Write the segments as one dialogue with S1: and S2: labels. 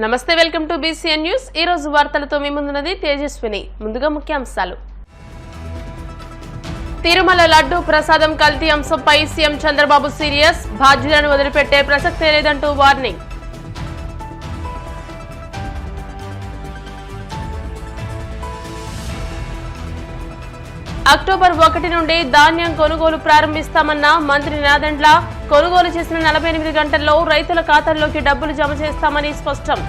S1: నమస్తే, welcome to BCN news. ఈ రోజు వార్తలతో మీ ముందున్నది తేజస్విని. ముందుగా ముఖ్యాంశాలు. తిరుమల లడ్డూ ప్రసాదం కల్తీ అంశంపై సీఎం చంద్రబాబు సీరియస్, బాధ్యులను వదిలిపెట్టే ప్రసక్తే లేదంటూ వార్నింగ్. అక్టోబర్ 1 నుండి ధాన్యం కొనుగోలు ప్రారంభిస్తామన్న మంత్రి నాదెండ్ల, కొనుగోలు చేసిన 48 గంటల్లో రైతుల ఖాతాల్లోకి డబ్బులు జమ చేస్తామని స్పష్టం.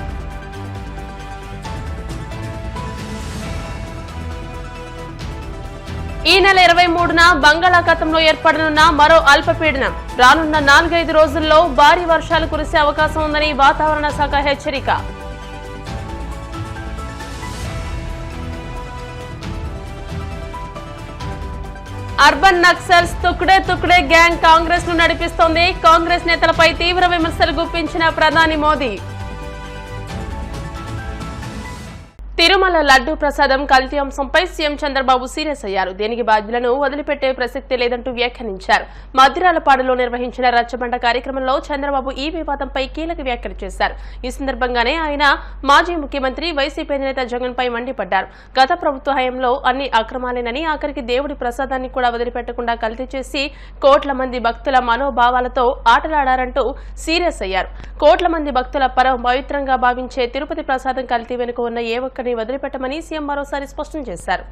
S1: ఈ నెల 23న బంగాళాఖాతంలో ఏర్పడనున్న మరో అల్పపీడనం, రానున్న 4-5 రోజుల్లో భారీ వర్షాలు కురిసే అవకాశం ఉందని వాతావరణ శాఖ హెచ్చరిక. అర్బన్ నక్సల్స్ తుక్డే గ్యాంగ్ కాంగ్రెస్ ను నడిపిస్తోంది. కాంగ్రెస్ నేతలపై తీవ్ర విమర్శలు గుప్పించిన ప్రధాని మోదీ. తిరుమల లడ్డూ ప్రసాదం కల్తీ అంశంపై సీఎం చంద్రబాబు సీరియస్ అయ్యారు. దీనికి బాధ్యులను వదిలిపెట్టే ప్రసక్తి లేదంటూ వ్యాఖ్యానించారు. మద్దిరాలపాడులో నిర్వహించిన రచ్చబండ కార్యక్రమంలో చంద్రబాబు ఈ వివాదంపై కీలక వ్యాఖ్యలు చేశారు. ఈ సందర్భంగానే ఆయన మాజీ ముఖ్యమంత్రి వైసీపీ నేత జగన్ పై మండిపడ్డారు. గత ప్రభుత్వ హయాంలో అన్ని అక్రమాలేనని, ఆఖరికి దేవుడి ప్రసాదాన్ని కూడా వదిలిపెట్టకుండా కల్తీ చేసి కోట్ల మంది భక్తుల మనోభావాలతో ఆటలాడారంటూ సీరియస్ అయ్యారు. కోట్ల మంది భక్తుల పరమ పవిత్రంగా భావించే తిరుపతి ప్రసాదం కల్తీ వెనుక ఉన్న ఏ ఒక్కరిని వదిలిపెట్టమని సీఎం మరోసారి స్పష్టం చేశారు.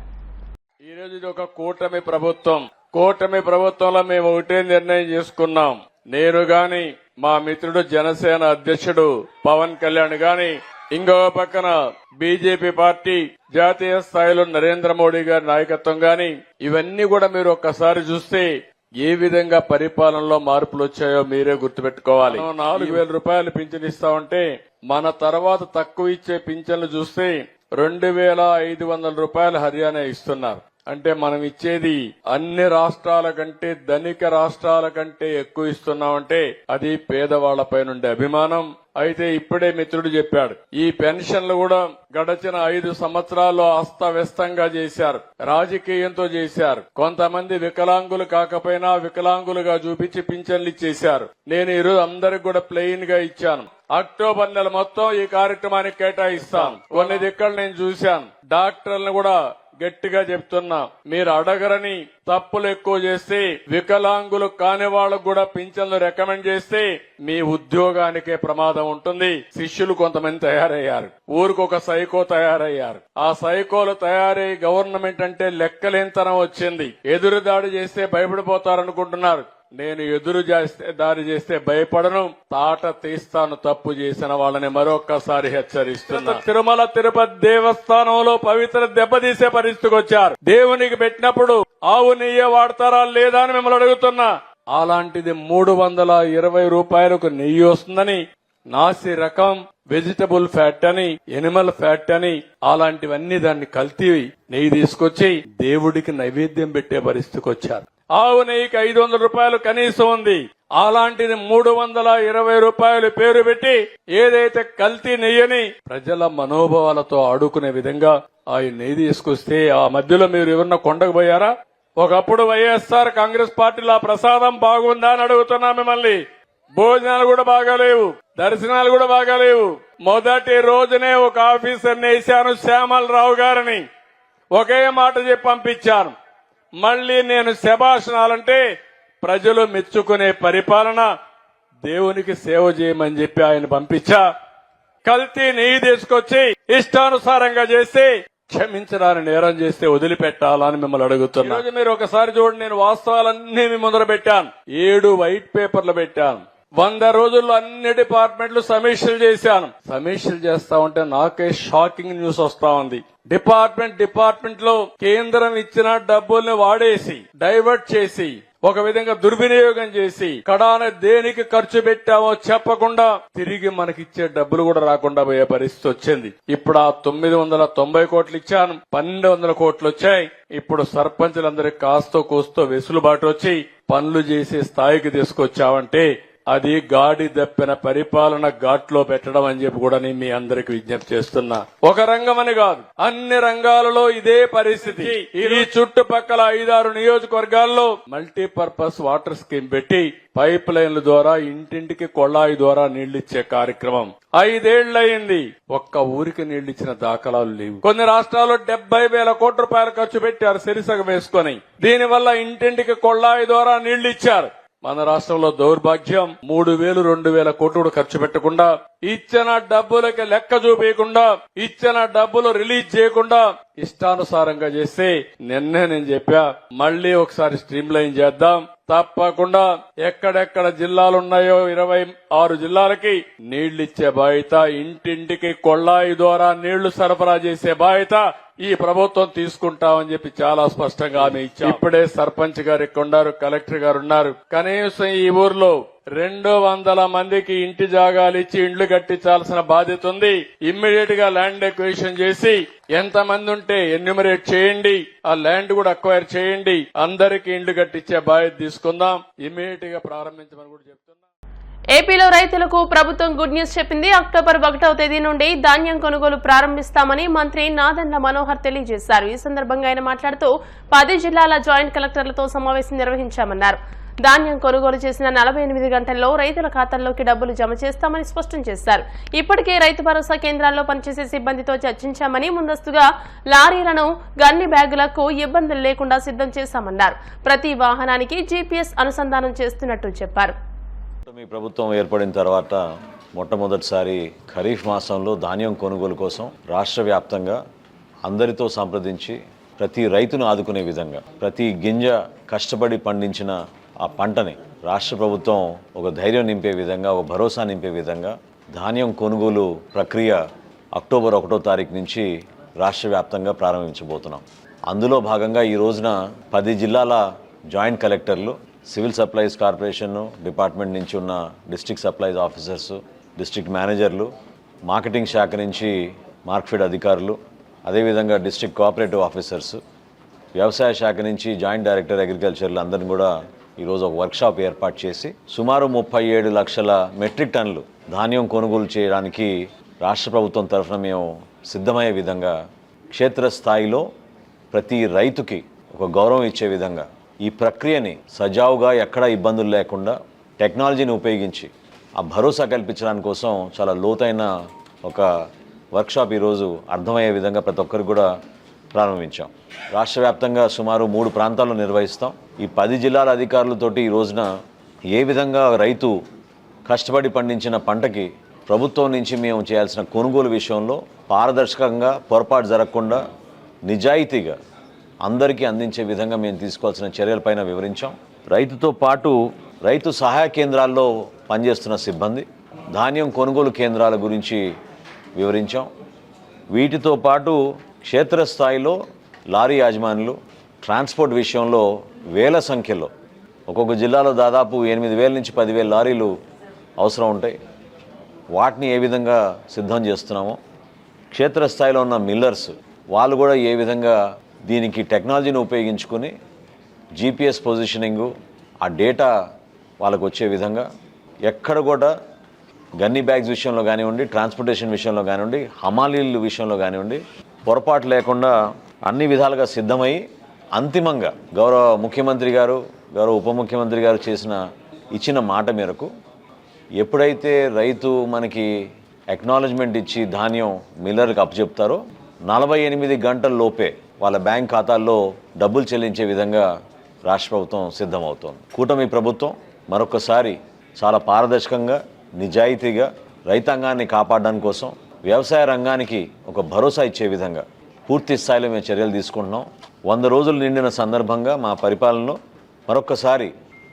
S2: ఈ రోజు ఇది ఒక కూటమి ప్రభుత్వంలో మేము ఒకటే నిర్ణయం చేసుకున్నాం. నేను గాని, మా మిత్రుడు జనసేన అధ్యక్షుడు పవన్ కళ్యాణ్ గాని, ఇంకో పక్కన బీజేపీ పార్టీ జాతీయ స్థాయిలో నరేంద్ర మోడీ గారి నాయకత్వం గాని, ఇవన్నీ కూడా మీరు ఒక్కసారి చూస్తే ఏ విధంగా పరిపాలనలో మార్పులు వచ్చాయో మీరే గుర్తుపెట్టుకోవాలి. 4,000 రూపాయలు పింఛన్ ఇస్తామంటే మన తర్వాత తక్కువ ఇచ్చే పింఛన్లు చూస్తే 2,500 రూపాయలు హర్యానా ఇస్తున్నారు. అంటే మనం ఇచ్చేది అన్ని రాష్ట్రాల కంటే, ధనిక రాష్ట్రాల కంటే ఎక్కువ ఇస్తున్నామంటే అది పేదవాళ్లపై నుండే అభిమానం. అయితే ఇప్పుడే మిత్రుడు చెప్పాడు, ఈ పెన్షన్లు కూడా గడచిన 5 సంవత్సరాల్లో అస్తవ్యస్తంగా చేశారు, రాజకీయంతో చేశారు. కొంతమంది వికలాంగులు కాకపోయినా వికలాంగులుగా చూపించి పింఛన్లు ఇచ్చేశారు. నేను ఈరోజు అందరికి కూడా ప్లెయిన్ గా ఇచ్చాను. అక్టోబర్ నెల మొత్తం ఈ కార్యక్రమానికి కేటాయిస్తాను. కొన్ని దిక్కలు నేను చూశాను. డాక్టర్లను కూడా గట్టిగా చెప్తున్నా, మీరు అడగరని తప్పులు ఎక్కువ చేస్తే, వికలాంగులు కాని వాళ్ళకు కూడా పింఛన్లు రికమెండ్ చేస్తే మీ ఉద్యోగానికే ప్రమాదం ఉంటుంది. శిష్యులు కొంతమంది తయారయ్యారు, ఊరికొక సైకో తయారయ్యారు. ఆ సైకోలు తయారై గవర్నమెంట్ అంటే లెక్కలేనితనం వచ్చింది. ఎదురుదాడి చేస్తే భయపడిపోతారనుకుంటున్నారు. నేను దాడి చేస్తే భయపడను, తాట తీస్తాను తప్పు చేసిన వాళ్ళని మరొక్కసారి హెచ్చరిస్తున్నా. తిరుమల తిరుపతి దేవస్థానంలో పవిత్ర దెబ్బతీసే పరిస్థితికి వచ్చారు. దేవునికి పెట్టినప్పుడు ఆవు నెయ్యి వాడతారా లేదా అని మిమ్మల్ని అడుగుతున్నా. అలాంటిది 320 రూపాయలకు నెయ్యి వస్తుందని, నాసి రకం వెజిటబుల్ ఫ్యాట్ అని, ఎనిమల్ ఫ్యాట్ అని, అలాంటివన్నీ దాన్ని కల్తీ నెయ్యి తీసుకొచ్చి దేవుడికి నైవేద్యం పెట్టే పరిస్థితికి వచ్చారు. ఆవు నెయ్యికి 500 రూపాయలు కనీసం ఉంది. అలాంటిది 320 రూపాయలు పేరు పెట్టి ఏదైతే కల్తీ నెయ్యని ప్రజల మనోభావాలతో ఆడుకునే విధంగా ఆ నెయ్యి తీసుకొస్తే ఆ మధ్యలో మీరు ఎవరన్నా కొండకు పోయారా? ఒకప్పుడు వైఎస్ఆర్ కాంగ్రెస్ పార్టీలో ఆ ప్రసాదం బాగుందా అని అడుగుతున్నా మిమ్మల్ని. భోజనాలు కూడా బాగాలేవు, దర్శనాలు కూడా బాగాలేవు. మొదటి రోజునే ఒక ఆఫీసర్ని వేశాను, శ్యామలరావు గారిని. ఒకే మాట చెప్పి పంపించాను. మళ్లీ నేను శభాషణాలంటే ప్రజలు మెచ్చుకునే పరిపాలన, దేవునికి సేవ చేయమని చెప్పి ఆయన పంపించా. కల్తీ నెయ్యి తీసుకొచ్చి ఇష్టానుసారంగా చేస్తే, క్షమించడానికి నేరం చేస్తే వదిలిపెట్టాలని మిమ్మల్ని అడుగుతున్నా. ఈరోజు మీరు ఒకసారి చూడండి, నేను వాస్తవాలన్నీ మీ ముందర పెట్టాను. 7 వైట్ పేపర్లు పెట్టాను. 100 రోజుల్లో అన్ని డిపార్ట్మెంట్లు సమీక్షలు చేశాను. సమీక్షలు చేస్తా ఉంటే నాకే షాకింగ్ న్యూస్ వస్తా ఉంది. డిపార్ట్మెంట్ లో కేంద్రం ఇచ్చిన డబ్బుల్ని వాడేసి, డైవర్ట్ చేసి, ఒక విధంగా దుర్వినియోగం చేసి, కడాన దేనికి ఖర్చు పెట్టామో చెప్పకుండా తిరిగి మనకిచ్చే డబ్బులు కూడా రాకుండా పోయే పరిస్థితి వచ్చింది. ఇప్పుడు ఆ 990 కోట్లు ఇచ్చాను, 1200 కోట్లు వచ్చాయి. ఇప్పుడు సర్పంచులందరికీ కాస్తో కూస్తో వెసులుబాటు వచ్చి పనులు చేసే స్థాయికి తీసుకొచ్చావంటే అది గాడి దప్పిన పరిపాలన ఘాట్లో పెట్టడం అని చెప్పి కూడా నేను మీ అందరికి విజ్ఞప్తి చేస్తున్నా. ఒక రంగం అని కాదు, అన్ని రంగాలలో ఇదే పరిస్థితి. ఈ చుట్టుపక్కల 5-6 నియోజకవర్గాల్లో మల్టీపర్పస్ వాటర్ స్కీమ్ పెట్టి పైప్ లైన్ల ద్వారా ఇంటింటికి కొళాయి ద్వారా నీళ్లిచ్చే కార్యక్రమం. 5 ఏళ్లయింది, ఒక్క ఊరికి నీళ్లు ఇచ్చిన దాఖలాలు లేవు. కొన్ని రాష్ట్రాల్లో 70,000 కోట్ల రూపాయలు ఖర్చు పెట్టారు సిరిసగ వేసుకొని. దీనివల్ల ఇంటింటికి కొళ్ళాయి ద్వారా నీళ్లు ఇచ్చారు. మన రాష్ట్రంలో దౌర్భాగ్యం 3,000-2,000 కోట్లు ఖర్చు పెట్టకుండా, ఇచ్చిన డబ్బులకి లెక్క చూపించకుండా, ఇచ్చిన డబ్బులు రిలీజ్ చేయకుండా ఇష్టానుసారంగా చేస్తే నిన్నే నేను చెప్పా, మళ్లీ ఒకసారి స్ట్రీమ్ లైన్ చేద్దాం. తప్పకుండా ఎక్కడెక్కడ జిల్లాలున్నాయో 26 జిల్లాలకి నీళ్లిచ్చే బాధ్యత, ఇంటింటికి కొళ్ళాయి ద్వారా నీళ్లు సరఫరా చేసే బాధ్యత ఈ ప్రభుత్వం తీసుకుంటామని చెప్పి చాలా స్పష్టంగా హామీ ఇచ్చాం. ఇప్పుడే సర్పంచ్ గారు ఇక్కడ ఉన్నారు, కలెక్టర్ గారు ఉన్నారు. కనీసం ఈ ఊర్లో 200 మందికి ఇంటి జాగాలు ఇచ్చి ఇండ్లు కట్టించాల్సిన బాధ్యత ఉంది. ఇమ్మీడియట్ గా ల్యాండ్ ఎక్విజిషన్ చేసి ఎంతమంది ఉంటే ఎన్యూమరేట్ చేయండి, ఆ ల్యాండ్ కూడా అక్వైర్ చేయండి, అందరికీ ఇండ్లు కట్టించే బాధ్యత తీసుకుందాం. ఇమ్మీడియట్ గా ప్రారంభించమని కూడా చెప్తున్నా.
S1: ఏపీలో రైతులకు ప్రభుత్వం గుడ్ న్యూస్ చెప్పింది. అక్టోబర్ 1వ తేదీ నుండి ధాన్యం కొనుగోలు ప్రారంభిస్తామని మంత్రి నాదెండ్ల మనోహర్ తెలియజేశారు. ఈ సందర్భంగా ఆయన మాట్లాడుతూ 10 జిల్లాల జాయింట్ కలెక్టర్లతో సమావేశం నిర్వహించామన్నారు. ధాన్యం కొనుగోలు చేసిన 48 గంటల్లో రైతుల ఖాతాల్లోకి డబ్బులు జమ చేస్తామని స్పష్టం చేశారు. ఇప్పటికే రైతు భరోసా కేంద్రాల్లో పనిచేసే సిబ్బందితో చర్చించామని, ముందస్తుగా లారీలను గన్ని బ్యాగులకు ఇబ్బందులు లేకుండా సిద్ధం చేశామన్నారు. ప్రతి వాహనానికి జీపీఎస్ అనుసంధానం చేస్తున్నట్టు చెప్పారు.
S3: మీ ప్రభుత్వం ఏర్పడిన తర్వాత మొట్టమొదటిసారి ఖరీఫ్ మాసంలో ధాన్యం కొనుగోలు కోసం రాష్ట్ర వ్యాప్తంగా అందరితో సంప్రదించి ప్రతి రైతును ఆదుకునే విధంగా, ప్రతి గింజ కష్టపడి పండించిన ఆ పంటని రాష్ట్ర ప్రభుత్వం ఒక ధైర్యం నింపే విధంగా, ఒక భరోసా నింపే విధంగా ధాన్యం కొనుగోలు ప్రక్రియ అక్టోబర్ 1వ తారీఖు నుంచి రాష్ట్ర వ్యాప్తంగా ప్రారంభించబోతున్నాం. అందులో భాగంగా ఈ రోజున 10 జిల్లాల జాయింట్ కలెక్టర్లు, సివిల్ సప్లైస్ కార్పొరేషన్ డిపార్ట్మెంట్ నుంచి ఉన్న డిస్ట్రిక్ట్ సప్లైస్ ఆఫీసర్స్, డిస్ట్రిక్ట్ మేనేజర్లు, మార్కెటింగ్ శాఖ నుంచి మార్కెట్ అధికారులు, అదేవిధంగా డిస్ట్రిక్ట్ కోఆపరేటివ్ ఆఫీసర్స్, వ్యవసాయ శాఖ నుంచి జాయింట్ డైరెక్టర్ అగ్రికల్చర్లు అందరిని కూడా ఈరోజు ఒక వర్క్షాప్ ఏర్పాటు చేసి సుమారు 37 లక్షల మెట్రిక్ టన్నులు ధాన్యం కొనుగోలు చేయడానికి రాష్ట్ర ప్రభుత్వం తరఫున మేము సిద్ధమయ్యే విధంగా, క్షేత్రస్థాయిలో ప్రతి రైతుకి ఒక గౌరవం ఇచ్చే విధంగా ఈ ప్రక్రియని సజావుగా ఎక్కడా ఇబ్బందులు లేకుండా టెక్నాలజీని ఉపయోగించి ఆ భరోసా కల్పించడానికి కోసం చాలా లోతైన ఒక వర్క్షాప్ ఈరోజు అర్థమయ్యే విధంగా ప్రతి ఒక్కరికి కూడా ప్రారంభించాం. రాష్ట్ర వ్యాప్తంగా సుమారు 3 ప్రాంతాల్లో నిర్వహిస్తాం. ఈ 10 జిల్లాల అధికారులతోటి ఈ రోజున ఏ విధంగా రైతు కష్టపడి పండించిన పంటకి ప్రభుత్వం నుంచి మేము చేయాల్సిన కొనుగోలు విషయంలో పారదర్శకంగా, పొరపాటు జరగకుండా, నిజాయితీగా అందరికీ అందించే విధంగా మేము తీసుకోవాల్సిన చర్యలపైన వివరించాం. రైతుతో పాటు రైతు సహాయ కేంద్రాల్లో పనిచేస్తున్న సిబ్బంది, ధాన్యం కొనుగోలు కేంద్రాల గురించి వివరించాం. వీటితో పాటు క్షేత్రస్థాయిలో లారీ యాజమానులు ట్రాన్స్పోర్ట్ విషయంలో వేల సంఖ్యలో, ఒక్కొక్క జిల్లాలో దాదాపు 8,000 నుంచి 10,000 లారీలు అవసరం ఉంటాయి. వాటిని ఏ విధంగా సిద్ధం చేస్తున్నామో, క్షేత్రస్థాయిలో ఉన్న మిల్లర్స్ వాళ్ళు కూడా ఏ విధంగా దీనికి టెక్నాలజీని ఉపయోగించుకొని జీపీఎస్ పొజిషనింగు, ఆ డేటా వాళ్ళకు వచ్చే విధంగా ఎక్కడ కూడా గన్నీ బ్యాగ్స్ విషయంలో కానివ్వండి, ట్రాన్స్పోర్టేషన్ విషయంలో కానివ్వండి, హమాలీల విషయంలో కానివ్వండి పొరపాటు లేకుండా అన్ని విధాలుగా సిద్ధమై అంతిమంగా గౌరవ ముఖ్యమంత్రి గారు, గౌరవ ఉప ముఖ్యమంత్రి గారు ఇచ్చిన మాట మేరకు ఎప్పుడైతే రైతు మనకి అక్నాలెడ్జ్మెంట్ ఇచ్చి ధాన్యం మిల్లర్కి అప్పచెప్తారో 48 గంటల లోపే వాళ్ళ బ్యాంక్ ఖాతాల్లో డబ్బులు చెల్లించే విధంగా రాష్ట్ర ప్రభుత్వం సిద్ధమవుతోంది. కూటమి ప్రభుత్వం మరొకసారి చాలా పారదర్శకంగా, నిజాయితీగా రైతాంగాన్ని కాపాడడానికి కోసం, వ్యవసాయ రంగానికి ఒక భరోసా ఇచ్చే విధంగా పూర్తి స్థాయిలో మేము చర్యలు తీసుకుంటున్నాం. 100 రోజులు నిండిన సందర్భంగా మా పరిపాలనలో మరొకసారి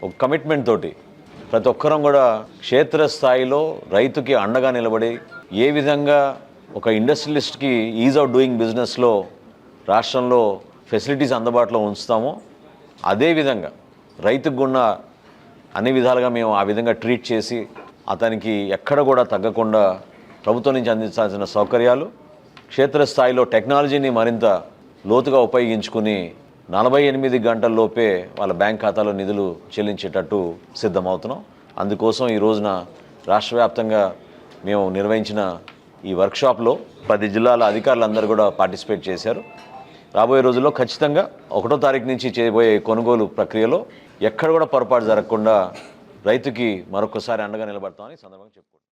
S3: ఒక కమిట్మెంట్ తోటి ప్రతి ఒక్కరం కూడా క్షేత్రస్థాయిలో రైతుకి అండగా నిలబడి ఏ విధంగా ఒక ఇండస్ట్రియలిస్ట్కి ఈజ్ ఆఫ్ డూయింగ్ బిజినెస్లో రాష్ట్రంలో ఫెసిలిటీస్ అందుబాటులో ఉంచుతామో అదేవిధంగా రైతుకు ఉన్న అన్ని విధాలుగా మేము ఆ విధంగా ట్రీట్ చేసి అతనికి ఎక్కడ కూడా తగ్గకుండా ప్రభుత్వం నుంచి అందించాల్సిన సౌకర్యాలు, క్షేత్రస్థాయిలో టెక్నాలజీని మరింత లోతుగా ఉపయోగించుకుని 48 గంటల్లోపే వాళ్ళ బ్యాంక్ ఖాతాలో నిధులు చెల్లించేటట్టు సిద్ధమవుతున్నాం. అందుకోసం ఈ రోజున రాష్ట్ర వ్యాప్తంగా మేము నిర్వహించిన ఈ వర్క్షాప్లో 10 జిల్లాల అధికారులందరూ కూడా పార్టిసిపేట్ చేశారు. రాబోయే రోజుల్లో ఖచ్చితంగా 1వ తారీఖు నుంచి చేయబోయే కొనుగోలు ప్రక్రియలో ఎక్కడ కూడా పొరపాటు జరగకుండా రైతుకి మరొకసారి అండగా నిలబడతామని సందర్భంగా చెప్పుకుంటాం.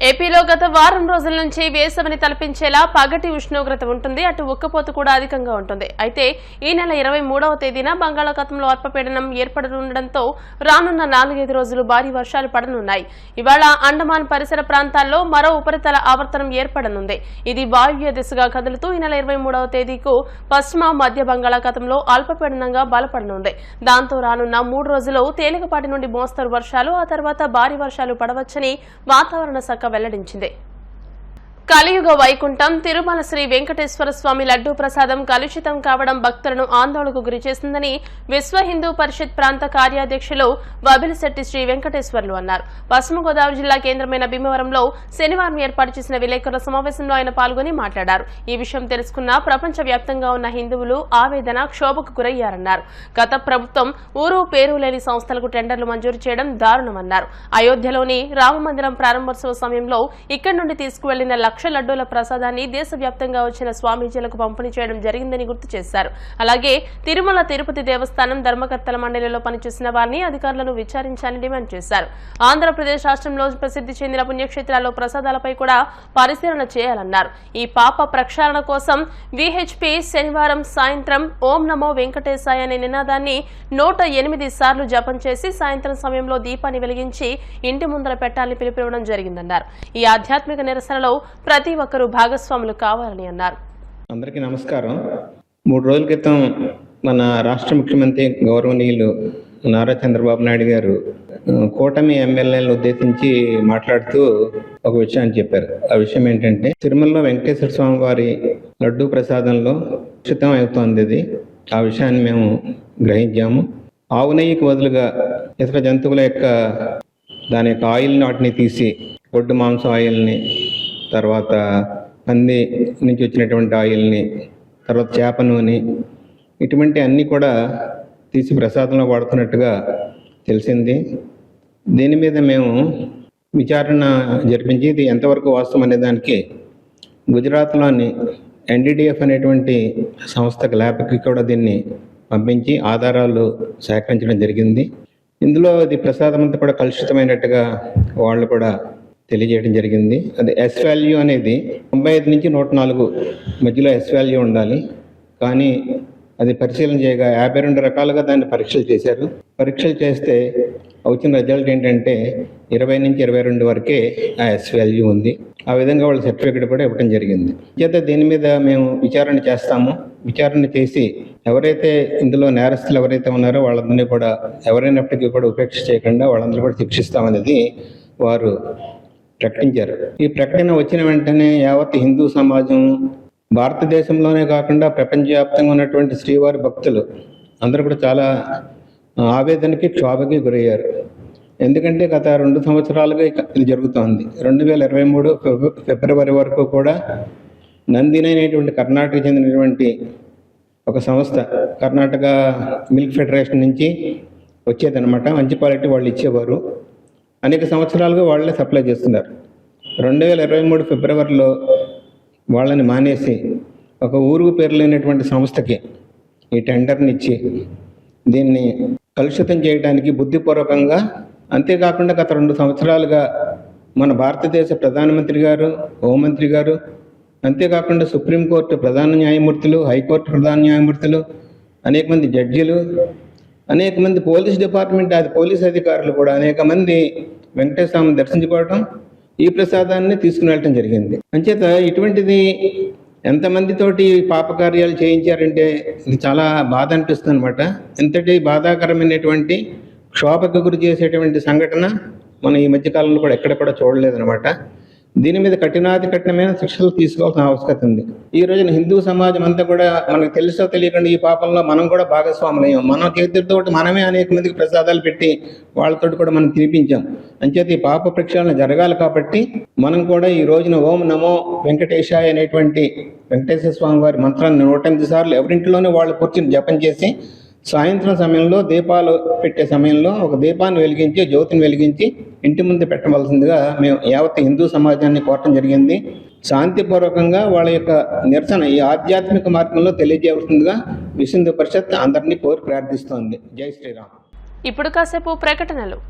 S1: ఏపీలో గత వారం రోజుల నుంచి వేసవిని తలపించేలా పగటి ఉష్ణోగ్రత ఉంటుంది. అటు ఉక్కపోత కూడా అధికంగా ఉంటుంది. అయితే ఈ నెల 23వ తేదీన బంగాళాఖాతంలో అల్పపీడనం ఏర్పడనుండటంతో రానున్న 4-5 రోజులు భారీ వర్షాలు పడనున్నాయి. ఇవాళ అండమాన్ పరిసర ప్రాంతాల్లో మరో ఉపరితల ఆవర్తనం ఏర్పడనుంది. ఇది వాయువ్య దిశగా కదులుతూ ఈ నెల 23వ తేదీకు పశ్చిమ మధ్య బంగాళాఖాతంలో అల్పపీడనంగా బలపడనుంది. దాంతో రానున్న 3 రోజులు తేలికపాటి నుండి మోస్తరు వర్షాలు, ఆ తర్వాత భారీ వర్షాలు పడవచ్చని వాతావరణ శాఖ వెల్లడించింది. కలియుగ వైకుంఠం తిరుమల శ్రీ వెంకటేశ్వర స్వామి లడ్డూ ప్రసాదం కలుషితం కావడం భక్తులను ఆందోళనకు గురిచేసిందని విశ్వ హిందూ పరిషత్ ప్రాంత కార్యాధ్యక్షులు వబిలిశెట్టి శ్రీ వెంకటేశ్వర్లు అన్నారు. పశ్చిమ గోదావరి జిల్లా కేంద్రమైన భీమవరంలో శనివారం ఏర్పాటు చేసిన విలేకరుల సమావేశంలో ఆయన పాల్గొని మాట్లాడారు. ఈ విషయం తెలుసుకున్న ప్రపంచ వ్యాప్తంగా ఉన్న హిందువులు ఆవేదన, క్షోభకు గురయ్యారన్నారు. గత ప్రభుత్వం ఊరు పేరు లేని సంస్థలకు టెండర్లు మంజూరు చేయడం దారుణమన్నారు. అయోధ్యలోని రామమందిరం ప్రారంభోత్సవ సమయంలో ఇక్కడి నుండి తీసుకువెళ్లిన లక్ష లడ్డూల ప్రసాదాన్ని దేశవ్యాప్తంగా వచ్చిన స్వామీజీలకు పంపిణీ చేయడం జరిగిందని గుర్తు చేశారు. అలాగే తిరుమల తిరుపతి దేవస్థానం ధర్మకర్తల మండలిలో పనిచేసిన వారిని అధికారులను విచారించాలని డిమాండ్ చేశారు. ఆంధ్రప్రదేశ్ రాష్ట్రంలో ప్రసిద్ధి చెందిన పుణ్యక్షేత్రాల్లో ప్రసాదాలపై కూడా పరిశీలన చేయాలన్నారు. ఈ పాప ప్రక్షాళన కోసం విహెచ్పి శనివారం సాయంత్రం ఓం నమో వెంకటేశాయ అనే నినాదాన్ని 108 సార్లు జపం చేసి సాయంత్రం సమయంలో దీపాన్ని వెలిగించి ఇంటి ముందర పెట్టాలని పిలుపునివ్వడం జరిగిందన్నారు. ఈ ఆధ్యాత్మిక నిరసనలో ప్రతి ఒక్కరూ భాగస్వాములు కావాలని అన్నారు.
S4: అందరికీ నమస్కారం. 3 రోజుల క్రితం మన రాష్ట్ర ముఖ్యమంత్రి గౌరవనీయులు నారా చంద్రబాబు నాయుడు గారు కూటమి ఎమ్మెల్యేలను ఉద్దేశించి మాట్లాడుతూ ఒక విషయాన్ని చెప్పారు. ఆ విషయం ఏంటంటే తిరుమలలో వెంకటేశ్వర స్వామి వారి లడ్డూ ప్రసాదంలో కలుషితం అవుతోంది. ఇది ఆ విషయాన్ని మేము గ్రహించాము. ఆవు నెయ్యికి బదులుగా ఇతర జంతువుల యొక్క దాని యొక్క ఆయిల్ని వాటిని తీసి గొడ్డు మాంసం ఆయిల్ని, తర్వాత పంది నుంచి వచ్చినటువంటి ఆయిల్ని, తర్వాత చేప నూనె, ఇటువంటి అన్నీ కూడా తీసి ప్రసాదంలో వాడుతున్నట్టుగా తెలిసింది. దీని మీద మేము విచారణ జరిపించి ఇది ఎంతవరకు వాస్తవం అనే దానికి గుజరాత్లోని ఎన్డీడీఎఫ్ అనేటువంటి సంస్థకు ల్యాబ్కి కూడా దీన్ని పంపించి ఆధారాలు సేకరించడం జరిగింది. ఇందులో ఇది ప్రసాదం అంతా కూడా కలుషితమైనట్టుగా వాళ్ళు కూడా తెలియజేయడం జరిగింది. అది ఎస్ వాల్యూ అనేది 95 నుంచి 104 మధ్యలో ఎస్ వాల్యూ ఉండాలి. కానీ అది పరిశీలన చేయగా 52 రకాలుగా దాన్ని పరీక్షలు చేశారు. పరీక్షలు చేస్తే వచ్చిన రిజల్ట్ ఏంటంటే 20 నుంచి 22 వరకే ఆ ఎస్ వాల్యూ ఉంది. ఆ విధంగా వాళ్ళ సర్టిఫికేట్ కూడా ఇవ్వడం జరిగింది. చేత దీని మీద మేము విచారణ చేస్తాము. విచారణ చేసి ఎవరైతే ఇందులో నేరస్తులు ఎవరైతే ఉన్నారో వాళ్ళందరినీ కూడా ఎవరైనప్పటికీ కూడా ఉపేక్ష చేయకుండా వాళ్ళందరూ కూడా శిక్షిస్తామనేది వారు ప్రకటించారు. ఈ ప్రకటన వచ్చిన వెంటనే యావత్ హిందూ సమాజం, భారతదేశంలోనే కాకుండా ప్రపంచవ్యాప్తంగా ఉన్నటువంటి శ్రీవారి భక్తులు అందరూ కూడా చాలా ఆవేదనకి, క్షోభకి గురయ్యారు. ఎందుకంటే గత 2 సంవత్సరాలుగా ఇది జరుగుతోంది. 2023 ఫిబ్రవరి వరకు కూడా నందిని అనేటువంటి కర్ణాటకకు చెందినటువంటి ఒక సంస్థ, కర్ణాటక మిల్క్ ఫెడరేషన్ నుంచి వచ్చేదన్నమాట. మంచి క్వాలిటీ వాళ్ళు ఇచ్చేవారు. అనేక సంవత్సరాలుగా వాళ్ళే సప్లై చేస్తున్నారు. 2023 ఫిబ్రవరిలో వాళ్ళని మానేసి ఒక ఊరుకు పేరు లేనటువంటి సంస్థకి ఈ టెండర్ని ఇచ్చి దీన్ని కలుషితం చేయడానికి బుద్ధిపూర్వకంగా, అంతేకాకుండా గత 2 సంవత్సరాలుగా మన భారతదేశ ప్రధానమంత్రి గారు, హోంమంత్రి గారు, అంతేకాకుండా సుప్రీంకోర్టు ప్రధాన న్యాయమూర్తులు, హైకోర్టు ప్రధాన న్యాయమూర్తులు, అనేక మంది జడ్జీలు, అనేక మంది పోలీస్ డిపార్ట్మెంట్ పోలీస్ అధికారులు కూడా అనేక మంది వెంకటేశ్వర స్వామిని దర్శించుకోవడం, ఈ ప్రసాదాన్ని తీసుకుని వెళ్ళటం జరిగింది. అంచేత ఇటువంటిది ఎంతమందితోటి పాపకార్యాలు చేయించారంటే ఇది చాలా బాధ అనిపిస్తుంది అనమాట. ఎంతటి బాధాకరమైనటువంటి క్షోభకు గురి చేసేటువంటి సంఘటన మనం ఈ మధ్యకాలంలో కూడా ఎక్కడ కూడా చూడలేదనమాట. దీని మీద కఠినమైన శిక్షలు తీసుకోవాల్సిన ఆవశ్యకత ఉంది. ఈ రోజున హిందూ సమాజం అంతా కూడా మనకు తెలుసో తెలియకుండా ఈ పాపంలో మనం కూడా భాగస్వాములయ్యాం. మన చేతులతో మనమే అనేక మందికి ప్రసాదాలు పెట్టి వాళ్ళతో కూడా మనం తినిపించాం. అంచేత ఈ పాప ప్రక్షాళన జరగాలి కాబట్టి మనం కూడా ఈ రోజున ఓం నమో వెంకటేశాయ అనేటువంటి వెంకటేశ్వర స్వామి వారి మంత్రాన్ని 108 సార్లు ఎవరింటిలోనే వాళ్ళు కూర్చుని జపం చేసి సాయంత్రం సమయంలో దీపాలు పెట్టే సమయంలో ఒక దీపాన్ని వెలిగించి, జ్యోతిని వెలిగించి ఇంటి ముందు పెట్టవలసిందిగా మేము యావత్ హిందూ సమాజాన్ని కోరటం జరిగింది. శాంతిపూర్వకంగా వాళ్ళ యొక్క నిరసన ఈ ఆధ్యాత్మిక మార్గంలో తెలియజేయవలసిందిగా విశ్వ హిందూ పరిషత్ అందరినీ కోరి ప్రార్థిస్తోంది. జై శ్రీరామ్.
S1: ఇప్పుడు కాసేపు ప్రకటనలు.